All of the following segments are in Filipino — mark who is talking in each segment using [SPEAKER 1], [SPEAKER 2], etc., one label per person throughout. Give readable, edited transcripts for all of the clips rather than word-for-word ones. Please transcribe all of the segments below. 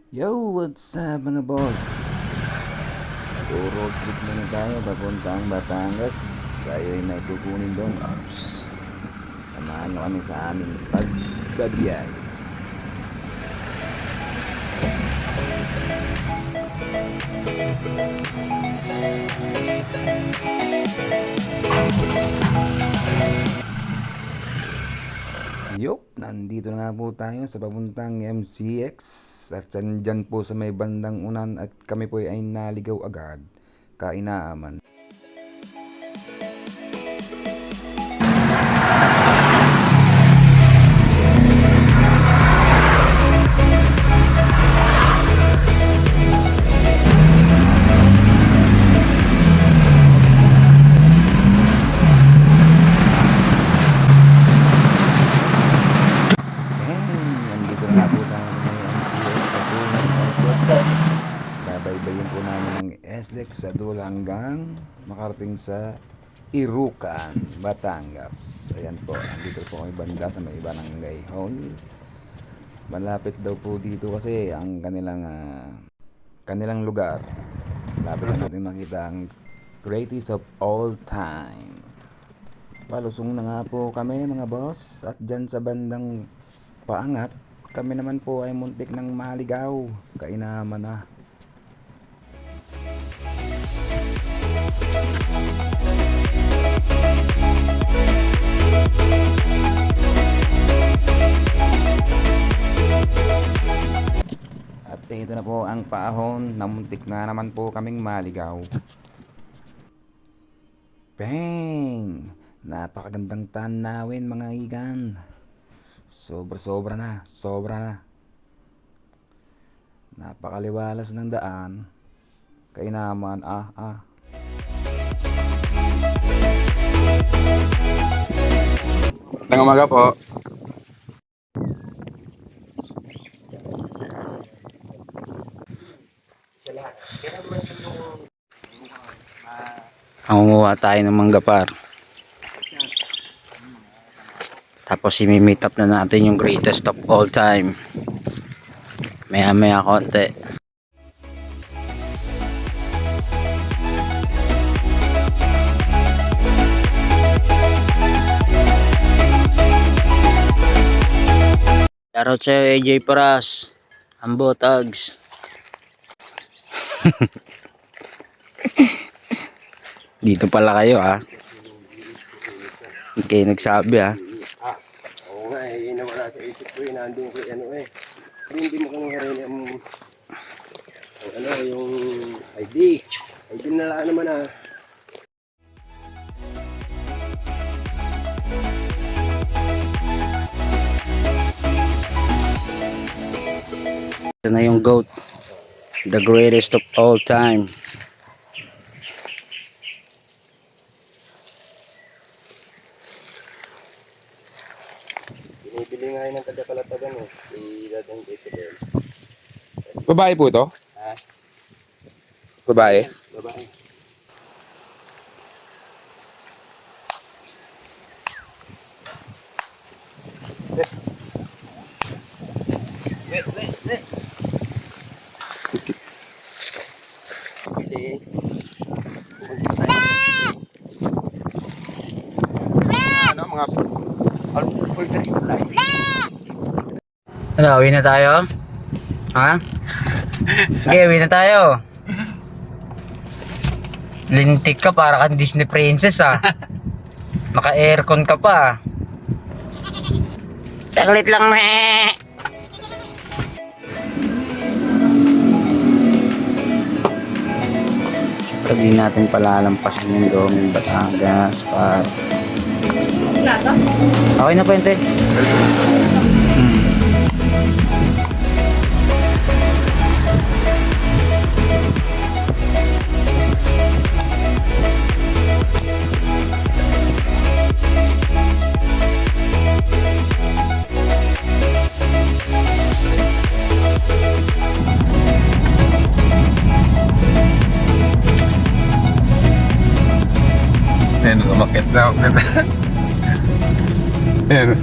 [SPEAKER 1] Yo, what's up mga boss? Road trip muna tayo papuntang Batangas. Tayo ay may kukunin doon. Samahan nyo kami sa aming pagbabiyay. Yup, nandito na nga po tayo sa papuntang MCX. At dyan po sa may bandang unan at kami po ay naligaw agad. Kainaaman. Nandito na po tayo sa may MCX. Babaybayin po namin ang SLEX sa dulo hanggang makarating sa Irukan, Batangas. Ayan po, nandito po kami banda sa may Barangay Hall. Malapit daw po dito kasi ang kanilang lugar. Malapit na natin makita ang greatest of all time. Palusong na nga po kami mga boss. At dyan sa bandang paangat, kami naman po ay muntik ng maligaw. Kainaman na. At ito na po ang paahon na muntik na naman po kaming maligaw. Bang! Napakagandang tanawin mga igan. Sobra na. Napakaliwalas ng daan. Kainaman,
[SPEAKER 2] Magandang umaga po.
[SPEAKER 3] Mangunguha tayo ng manggapar. Tapos i-meet up na natin yung greatest of all time. Maya konti. Shoutout sa'yo AJ Paras. Ambo Tags. Dito pala kayo Hindi kayo nagsabi
[SPEAKER 2] Oo nga nawala sa isip ko nandun ko Hindi mo kinuha rin yung ID. ID na lang naman
[SPEAKER 3] Ito na yung GOAT. The greatest of all time.
[SPEAKER 2] Binibili nga yun ng taga-Kalatagan dating dito din.
[SPEAKER 4] Babae po ito?
[SPEAKER 2] Ha?
[SPEAKER 4] Babae?
[SPEAKER 2] Babae. Bili.
[SPEAKER 4] Ano mga
[SPEAKER 3] Ano, uwi na tayo? Ha? Sige, uwi na tayo. Lintik ka para kang Disney princess Naka-aircon ka pa. Saglit lang Hindi natin palalampasin yung Doming Batangas pa. Okay na po yun, te.
[SPEAKER 4] Ayan, umakit na. Ayan.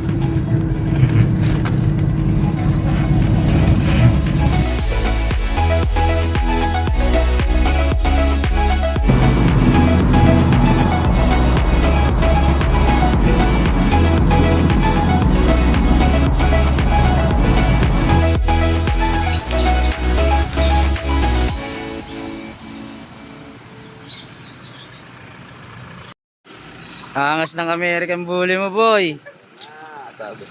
[SPEAKER 3] Angas ng American Bully mo, boy.
[SPEAKER 4] Sabi.